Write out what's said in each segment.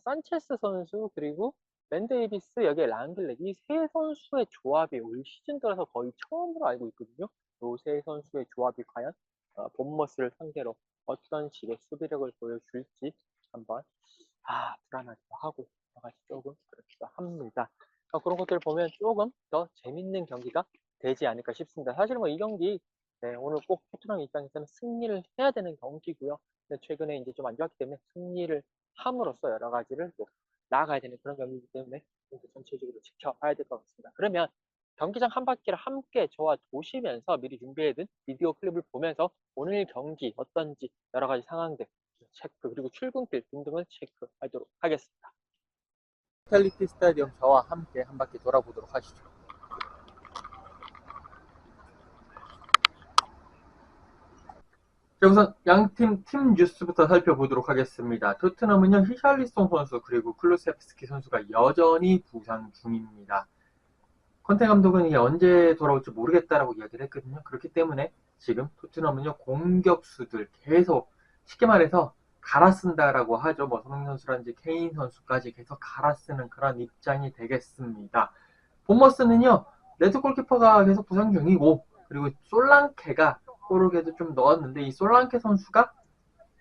산체스 선수 그리고 맨 데이비스 여기에 랑글렉 이 세 선수의 조합이 올 시즌 들어서 거의 처음으로 알고 있거든요. 이 세 선수의 조합이 과연 본머스를 상대로 어떤 식의 수비력을 보여줄지 한번 불안하기도 하고 여러 가지 조금 그렇기도 합니다. 그런 것들을 보면 조금 더 재밌는 경기가 되지 않을까 싶습니다. 사실 뭐 이 경기 오늘 꼭 토트넘 입장에서는 승리를 해야 되는 경기고요. 근데 최근에 이제 좀 안 좋았기 때문에 승리를 함으로써 여러 가지를 또 나아가야 되는 그런 경기이기 때문에 전체적으로 지켜봐야 될 것 같습니다. 그러면 경기장 한 바퀴를 함께 저와 도시면서 미리 준비해둔 비디오 클립을 보면서 오늘 경기 어떤지 여러 가지 상황들 체크 그리고 출근길 등등을 체크하도록 하겠습니다. 호스피탈리티 스타디움 저와 함께 한 바퀴 돌아보도록 하시죠. 자, 우선 양팀 팀 뉴스부터 살펴보도록 하겠습니다. 토트넘은요, 히샬리송 선수 그리고 클루세프스키 선수가 여전히 부상 중입니다. 컨테 감독은 이게 언제 돌아올지 모르겠다라고 이야기를 했거든요. 그렇기 때문에 지금 토트넘은요, 공격수들 계속 쉽게 말해서 갈아 쓴다라고 하죠. 뭐 손흥민 선수라든지 케인 선수까지 계속 갈아 쓰는 그런 입장이 되겠습니다. 본머스는요, 레드 골키퍼가 계속 부상 중이고, 그리고 솔랑케가 골을 계속 좀 넣었는데 이 솔랑케 선수가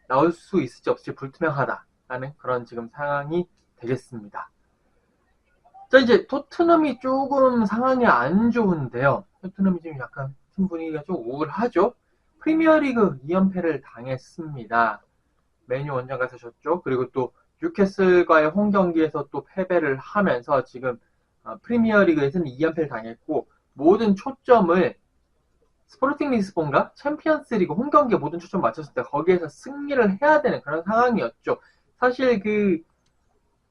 나올 수 있을지 없을지 불투명하다라는 그런 지금 상황이 되겠습니다. 자, 이제 토트넘이 조금 상황이 안 좋은데요. 토트넘이 지금 약간 팀 분위기가 좀 우울하죠. 프리미어리그 2연패를 당했습니다. 메뉴 원정 가서 졌죠. 그리고 또 뉴캐슬과의 홈 경기에서 또 패배를 하면서 지금 프리미어리그에서는 2연패를 당했고 모든 초점을 스포르팅 리스본과 챔피언스리그 홈 경기에 모든 초점 맞췄을 때 거기에서 승리를 해야 되는 그런 상황이었죠. 사실 그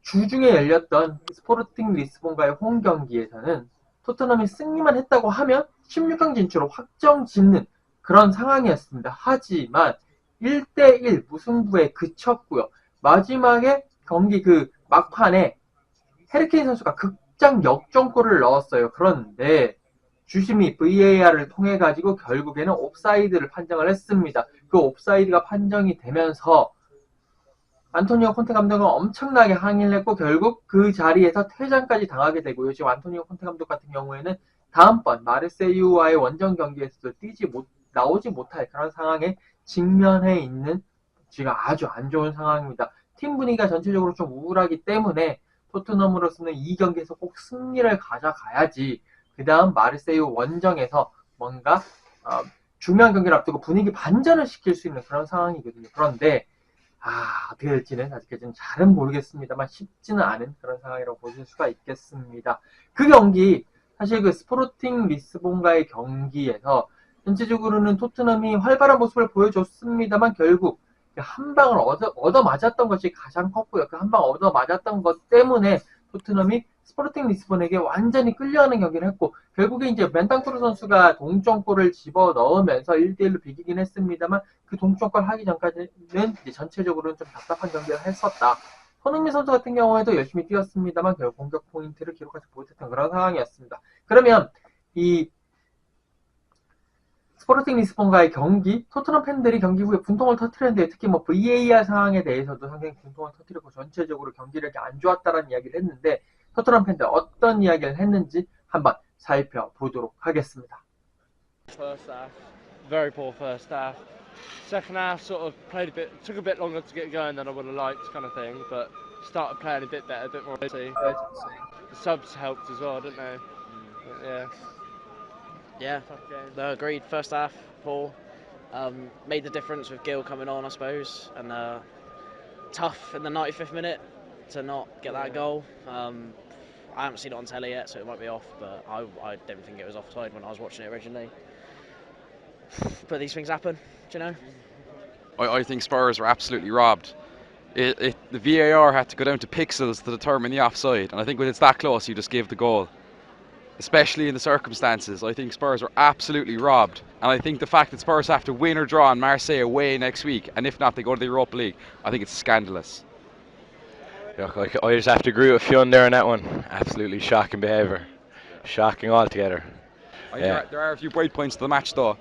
주중에 열렸던 스포르팅 리스본과의 홈 경기에서는 토트넘이 승리만 했다고 하면 16강 진출을 확정 짓는 그런 상황이었습니다. 하지만 1대1 무승부에 그쳤고요. 마지막에 경기 그 막판에 해리케인 선수가 극장 역전골을 넣었어요. 그런데 주심이 VAR을 통해 가지고 결국에는 옵사이드를 판정을 했습니다. 그 옵사이드가 판정이 되면서 안토니오 콘테 감독은 엄청나게 항의를 했고 결국 그 자리에서 퇴장까지 당하게 되고요. 지금 안토니오 콘테 감독 같은 경우에는 다음번 마르세유와의 원정 경기에서도 나오지 못할 그런 상황에 직면해 있는 지금 아주 안 좋은 상황입니다. 팀 분위기가 전체적으로 좀 우울하기 때문에 토트넘으로서는 이 경기에서 꼭 승리를 가져가야지 그 다음 마르세유 원정에서 뭔가 중요한 경기를 앞두고 분위기 반전을 시킬 수 있는 그런 상황이거든요. 그런데 어떻게 될지는 아직까지는 잘은 모르겠습니다만 쉽지는 않은 그런 상황이라고 보실 수가 있겠습니다. 그 경기 사실 그 스포르팅 리스본과의 경기에서 전체적으로는 토트넘이 활발한 모습을 보여줬습니다만 결국 한 방을 얻어 맞았던 것이 가장 컸고요. 그 한 방 얻어 맞았던 것 때문에 토트넘이 스포르팅 리스본에게 완전히 끌려가는 경기를 했고 결국에 이제 벤탄쿠르 선수가 동점골을 집어 넣으면서 1대1로 비기긴 했습니다만 그 동점골 하기 전까지는 이제 전체적으로는 좀 답답한 경기를 했었다. 손흥민 선수 같은 경우에도 열심히 뛰었습니다만 결국 공격 포인트를 기록하지 못했던 그런 상황이었습니다. 그러면 이 스포르팅 리스본과의 경기, 토트넘 팬들이 경기 후에 분통을 터뜨렸는데 특히 뭐 VAR 상황에 대해서도 상당히 분통을 터뜨렸고 전체적으로 경기력이 안 좋았다라는 이야기를 했는데 토트넘 팬들 어떤 이야기를 했는지 한번 살펴보도록 하겠습니다. First half, very poor first half. Second half sort of played took a bit longer to get going than I would have liked, kind of thing, but started playing a bit better, a bit more busy. The subs helped as well, didn't they? But yeah, no, agreed. First half, poor. Made the difference with Gill coming on, I suppose, and tough in the 95th minute to not get that goal. I haven't seen it on telly yet, so it might be off, but I didn't think it was offside when I was watching it originally. But these things happen, do you know? I think Spurs were absolutely robbed. The VAR had to go down to pixels to determine the offside, and I think when it's that close, you just give the goal. Especially in the circumstances, I think Spurs were absolutely robbed. And I think the fact that Spurs have to win or draw on Marseille away next week, and if not, they go to the Europa League, I think it's scandalous. Look, I just have to agree with Fionn there on that one. Absolutely shocking behaviour. Shocking altogether. There are a few bright points to the match though.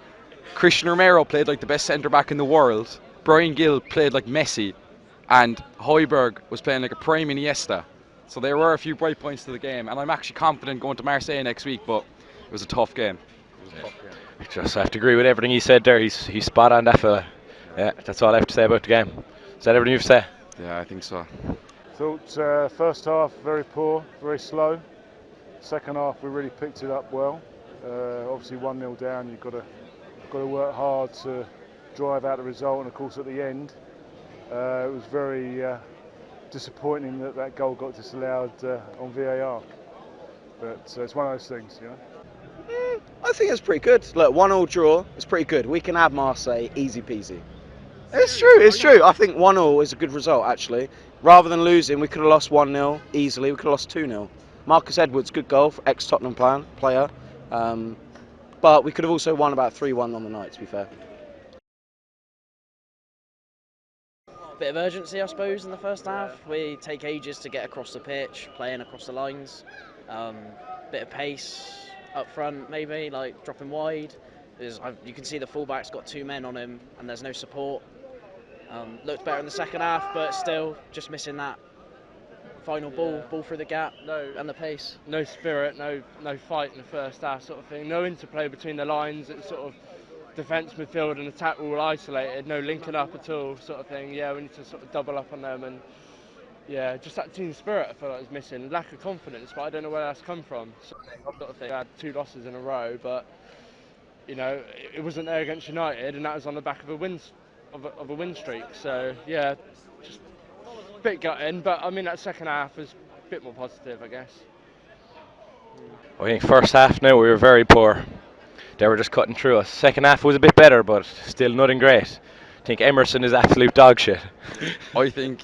Christian Romero played like the best centre-back in the world. Brian Gill played like Messi. and Højbjerg was playing like a prime Iniesta. So there were a few bright points to the game, and I'm actually confident going to Marseille next week, but it was a tough game. Just have to agree with everything he said there. He's spot on, that fella. Yeah, that's all I have to say about the game. Is that everything you have to say? Yeah, I think so. Thought first half very poor, very slow. Second half we really picked it up well. Obviously 1-0 down, you've got to work hard to drive out the result, and of course at the end it was very disappointing that goal got disallowed on VAR. But it's one of those things, you know. I think it's pretty good. Look, 1-1 draw, it's pretty good. We can have Marseille, easy peasy. It's true. I think 1-1 is a good result, actually. Rather than losing, we could have lost 1-0 easily. We could have lost 2-0. Marcus Edwards, good goal, ex-Tottenham player. But we could have also won about 3-1 on the night, to be fair. Bit of urgency, I suppose, in the first half. We take ages to get across the pitch, playing across the lines. Bit of pace up front, maybe, like dropping wide. You can see the fullback's got 2 men on him, and there's no support. Looked better in the second half, but still just missing that final ball through the gap, and the pace. No spirit, no fight in the first half, sort of thing. No interplay between the lines. It's sort of defence, midfield, and attack were all isolated. No linking up at all, sort of thing. Yeah, we need to sort of double up on them, and yeah, just that team spirit I feel like is missing. Lack of confidence, but I don't know where that's come from. Sort of thing. I had 2 losses in a row, but you know, it wasn't there against United, and that was on the back of a win streak. So yeah, just a bit gutting, but I mean that second half was a bit more positive, I guess. I think first half now we were very poor. They were just cutting through us. Second half was a bit better, but still nothing great. I think Emerson is absolute dog shit. I think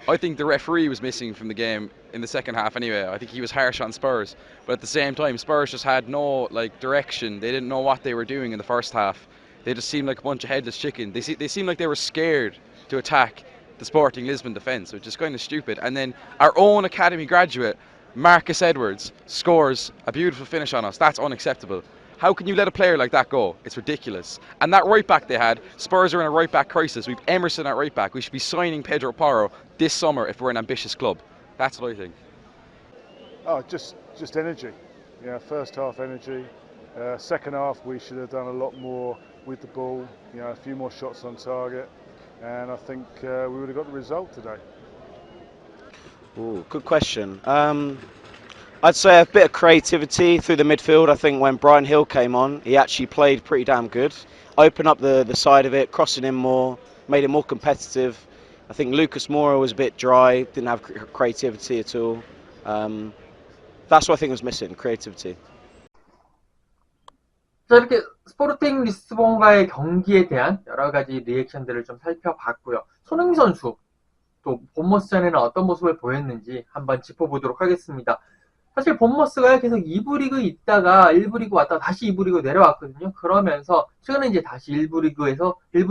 the referee was missing from the game in the second half anyway. I think he was harsh on Spurs, but at the same time Spurs just had no direction. They didn't know what they were doing in the first half. They just seemed like a bunch of headless chicken. They seemed like they were scared to attack the Sporting Lisbon defence, which is kind of stupid. And then our own academy graduate, Marcus Edwards, scores a beautiful finish on us. That's unacceptable. How can you let a player like that go? It's ridiculous. And that right back they had, Spurs are in a right back crisis. We've Emerson at right back. We should be signing Pedro Porro this summer if we're an ambitious club. That's what I think. Oh, just energy. Yeah, first half energy. Second half we should have done a lot more with the ball. You know, a few more shots on target, and I think we would have got the result today. Ooh, good question. I'd say a bit of creativity through the midfield. I think when Brian Hill came on, he actually played pretty damn good. Opened up the side of it, crossing in more, made it more competitive. I think Lucas Moura was a bit dry, didn't have creativity at all. That's what I think was missing, creativity. 자, 이렇게 스포르팅 리스본과의 경기에 대한 여러 가지 리액션들을 좀 살펴봤고요. 손흥민 선수 또 본머스전에는 어떤 모습을 보였는지 한번 짚어보도록 하겠습니다. 사실 본머스가 계속 2부 리그 있다가 1부 리그 왔다가 다시 2부 리그 내려왔거든요. 그러면서 최근에 이제 다시 1부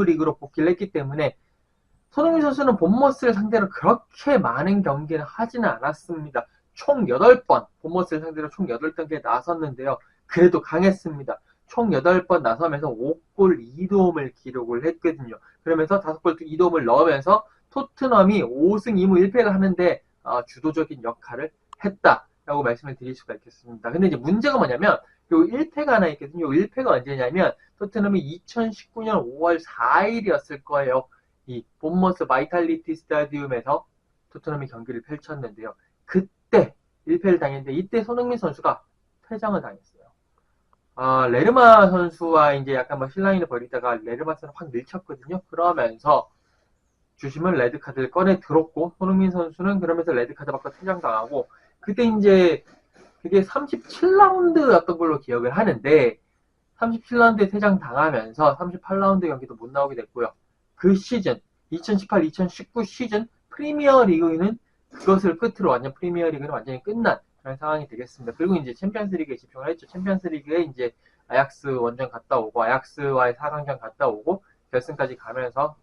리그로 복귀를 했기 때문에 손흥민 선수는 본머스를 상대로 그렇게 많은 경기를 하지는 않았습니다. 총 8번, 본머스를 상대로 총 8경기에 나섰는데요. 그래도 강했습니다. 총 8번 나서면서 5골 2도움을 기록을 했거든요. 그러면서 5골 2도움을 넣으면서 토트넘이 5승 2무 1패를 하는데 주도적인 역할을 했다라고 말씀을 드릴 수가 있겠습니다. 근데 이제 문제가 뭐냐면 요 1패가 하나 있거든요. 요 1패가 언제냐면 토트넘이 2019년 5월 4일이었을 거예요. 이 본머스 바이탈리티 스타디움에서 토트넘이 경기를 펼쳤는데요. 그때 1패를 당했는데 이때 손흥민 선수가 퇴장을 당했어요. 레르마 선수와 이제 약간 실라인을 벌이다가 레르마 선수는 확 밀쳤거든요. 그러면서 주심은 레드카드를 꺼내 들었고 손흥민 선수는 그러면서 레드카드 받고 퇴장당하고 그때 이제 그게 37라운드였던 걸로 기억을 하는데 37라운드에 퇴장당하면서 38라운드 경기도 못 나오게 됐고요. 그 시즌 2018-2019 시즌 프리미어 리그는 그것을 끝으로 완전 프리미어 리그는 완전히 끝난 그런 상황이 되겠습니다. 그리고 이제 챔피언스 리그에 집중을 했죠. 챔피언스 리그에 이제 아약스 원정 갔다 오고 아약스와의 4강전 갔다 오고 결승까지 가면서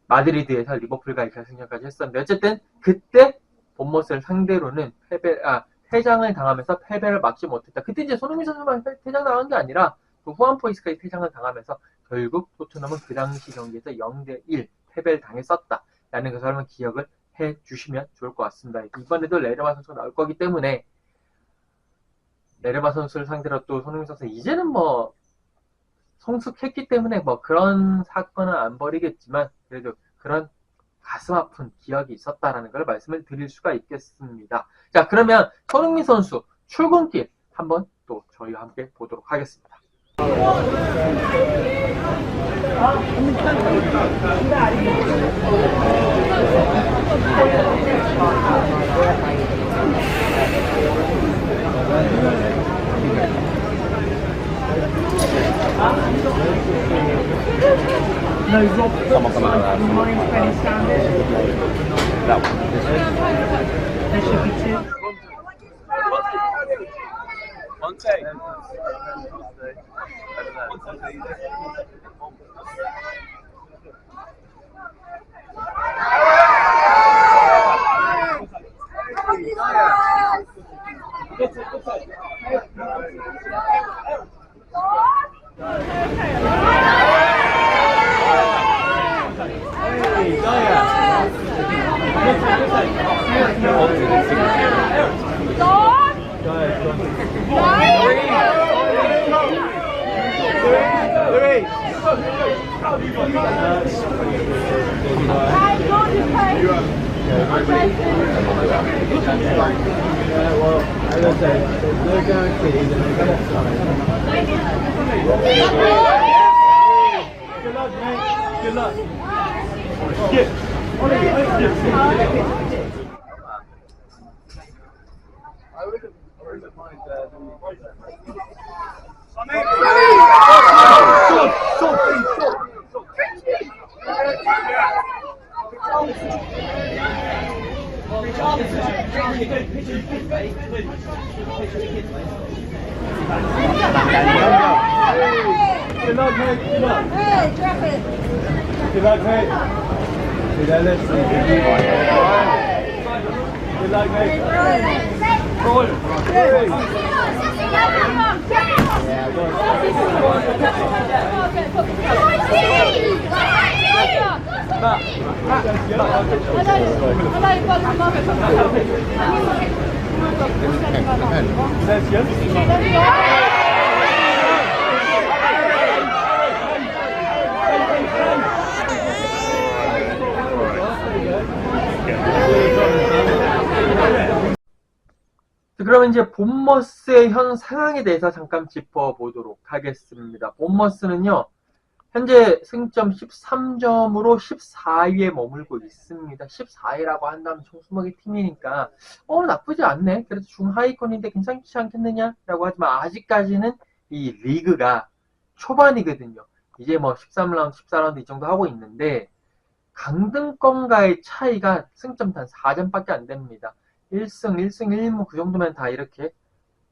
마드리드에서 리버풀과의 결승전까지 했었는데 어쨌든 그때 본머스를 상대로는 퇴장을 당하면서 패배를 막지 못했다. 그때 이제 손흥민 선수만 퇴장당한 게 아니라 또 후안 포이스까지 퇴장을 당하면서 결국 토트넘은 그 당시 경기에서 0대1 패배를 당했었다. 라는 것을 한번 기억을 해 주시면 좋을 것 같습니다. 이번에도 레르마 선수가 나올 거기 때문에 레르마 선수를 상대로 또 손흥민 선수 이제는 뭐 성숙했기 때문에 뭐 그런 사건은 안 벌이겠지만 그래도 그런 가슴 아픈 기억이 있었다라는 걸 말씀을 드릴 수가 있겠습니다. 자, 그러면 손흥민 선수 출근길 한번 또 저희와 함께 보도록 하겠습니다. Someone come out of that one. There should be two. 그러면 이제 본머스의 현 상황에 대해서 잠깐 짚어보도록 하겠습니다. 본머스는요, 현재 승점 13점으로 14위에 머물고 있습니다. 14위라고 한다면 총수먹이 팀이니까 나쁘지 않네. 그래도 중하위권인데 괜찮지 않겠느냐라고 하지만 아직까지는 이 리그가 초반이거든요. 이제 뭐 13라운드, 14라운드 이 정도 하고 있는데 강등권과의 차이가 승점 단 4점밖에 안 됩니다. 1승, 1승 1무 그 정도면 다 이렇게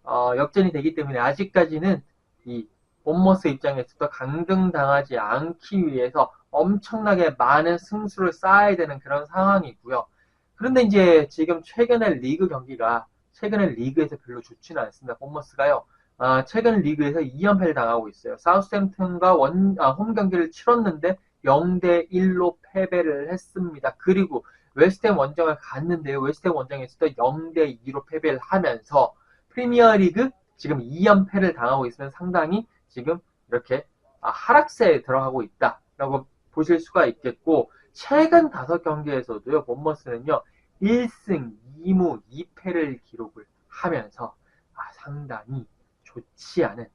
역전이 되기 때문에 아직까지는 이 본머스 입장에서도 강등당하지 않기 위해서 엄청나게 많은 승수를 쌓아야 되는 그런 상황이고요. 그런데 이제 지금 최근에 리그 경기가 최근에 리그에서 별로 좋지는 않습니다. 본머스가요. 최근 리그에서 2연패를 당하고 있어요. 사우스햄튼과 홈 경기를 치렀는데 0대1로 패배를 했습니다. 그리고 웨스트햄 원정을 갔는데요. 웨스트햄 원정에서도 0대2로 패배를 하면서 프리미어리그 지금 2연패를 당하고 있으면 상당히 지금 이렇게 하락세에 들어가고 있다라고 보실 수가 있겠고 최근 5경기에서도요. 본머스는요. 1승 2무 2패를 기록을 하면서 상당히 좋지 않은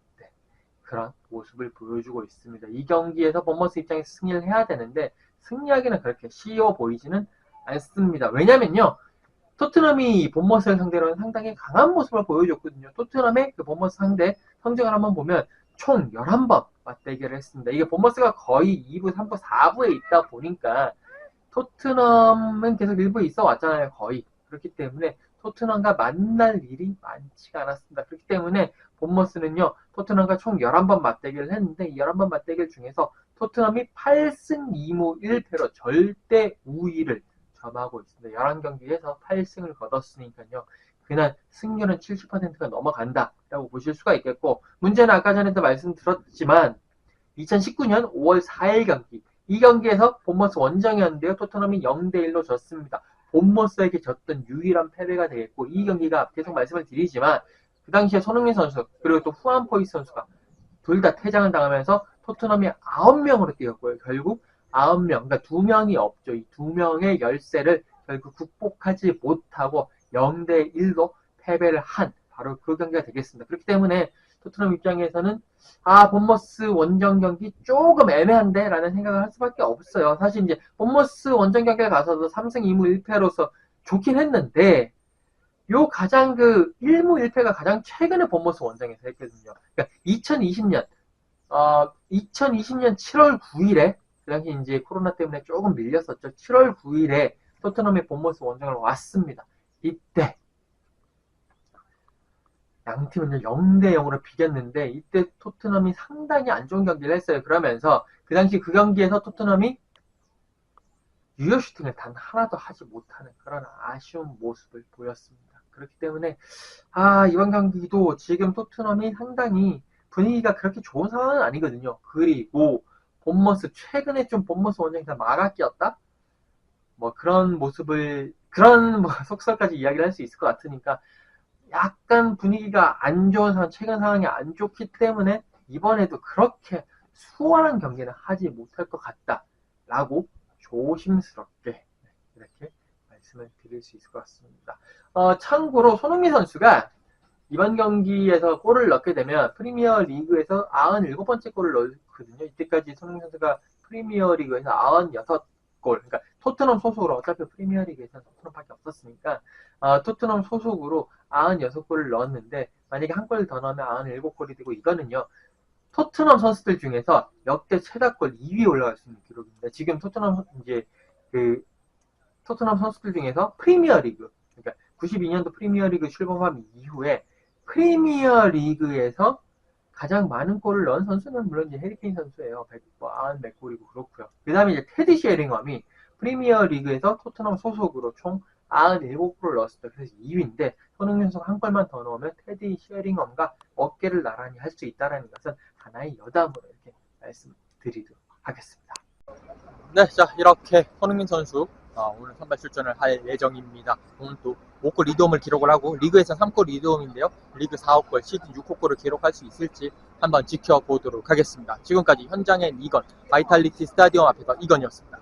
그런 모습을 보여주고 있습니다. 이 경기에서 본머스 입장에서 승리를 해야 되는데 승리하기는 그렇게 쉬워 보이지는 않습니다. 왜냐면요. 토트넘이 본머스를 상대로는 상당히 강한 모습을 보여줬거든요. 토트넘의 그 본머스 상대 성적을 한번 보면 총 11번 맞대결을 했습니다. 이게 본머스가 거의 2부, 3부, 4부에 있다 보니까 토트넘은 계속 1부에 있어 왔잖아요. 거의. 그렇기 때문에 토트넘과 만날 일이 많지가 않았습니다. 그렇기 때문에 본머스는요. 토트넘과 총 11번 맞대결을 했는데 이 11번 맞대결 중에서 토트넘이 8승 2무 1패로 절대 우위를 점하고 있습니다. 11경기에서 8승을 거뒀으니까요. 그날 승률은 70%가 넘어간다라고 보실 수가 있겠고 문제는 아까 전에도 말씀드렸지만 2019년 5월 4일 경기 이 경기에서 본머스 원정이었는데요. 토트넘이 0대1로 졌습니다. 본머스에게 졌던 유일한 패배가 되겠고, 이 경기가 계속 말씀을 드리지만 그 당시에 손흥민 선수 그리고 또 후안 포이스 선수가 둘 다 퇴장을 당하면서 토트넘이 9명으로 뛰었고요. 결국 9명, 그러니까 2명이 없죠. 이 2명의 열세를 결국 극복하지 못하고 0대1로 패배를 한 바로 그 경기가 되겠습니다. 그렇기 때문에 토트넘 입장에서는 본머스 원정 경기 조금 애매한데 라는 생각을 할 수밖에 없어요. 사실 이제 본머스 원정 경기에 가서도 3승 2무 1패로서 좋긴 했는데 요 가장 1무 1패가 가장 최근에 본머스 원정에서 했거든요. 그러니까 2020년 7월 9일에 그 당시 이제 코로나 때문에 조금 밀렸었죠. 7월 9일에 토트넘이 본머스 원정을 왔습니다. 이때 양팀은 0대0으로 비겼는데 이때 토트넘이 상당히 안 좋은 경기를 했어요. 그러면서 그 당시 그 경기에서 토트넘이 유효 슈팅을 단 하나도 하지 못하는 그런 아쉬운 모습을 보였습니다. 그렇기 때문에 이번 경기도 지금 토트넘이 상당히 분위기가 그렇게 좋은 상황은 아니거든요. 그리고 본머스 최근에 좀 본머스 원정에서 막아 끼었다? 뭐 그런 모습을 그런 속설까지 이야기를 할 수 있을 것 같으니까 약간 분위기가 안 좋은 상황, 최근 상황이 안 좋기 때문에 이번에도 그렇게 수월한 경기는 하지 못할 것 같다라고 조심스럽게 이렇게 말씀을 드릴 수 있을 것 같습니다. 참고로 손흥민 선수가 이번 경기에서 골을 넣게 되면 프리미어 리그에서 97번째 골을 넣거든요. 이때까지 손흥민 선수가 프리미어 리그에서 96골, 그러니까 토트넘 소속으로 어차피 프리미어 리그에서는 토트넘밖에 없었으니까 토트넘 소속으로 96골을 넣었는데 만약에 한 골 더 넣으면 97골이 되고 이거는요. 토트넘 선수들 중에서 역대 최다골 2위에 올라갈 수 있는 기록입니다. 지금 토트넘 토트넘 선수들 중에서 프리미어 리그, 그러니까 92년도 프리미어 리그 출범한 이후에 프리미어 리그에서 가장 많은 골을 넣은 선수는 물론 이제 해리케인 선수예요. 100몇 골이고 그렇고요. 그 다음에 이제 테디 셰링엄이 프리미어 리그에서 토트넘 소속으로 총 97골을 넣었습니다. 그래서 2위인데 손흥민 선수가 한 골만 더 넣으면 테디 셰링엄과 어깨를 나란히 할 수 있다는 것은 하나의 여담으로 이렇게 말씀드리도록 하겠습니다. 네, 자 이렇게 손흥민 선수 오늘 선발 출전을 할 예정입니다. 오늘 또 5골 2도움을 기록을 하고 리그에서 3골 2도움인데요. 리그 4호골, 시즌 6호골을 기록할 수 있을지 한번 지켜보도록 하겠습니다. 지금까지 현장의 이건 바이탈리티 스타디움 앞에서 이건이었습니다.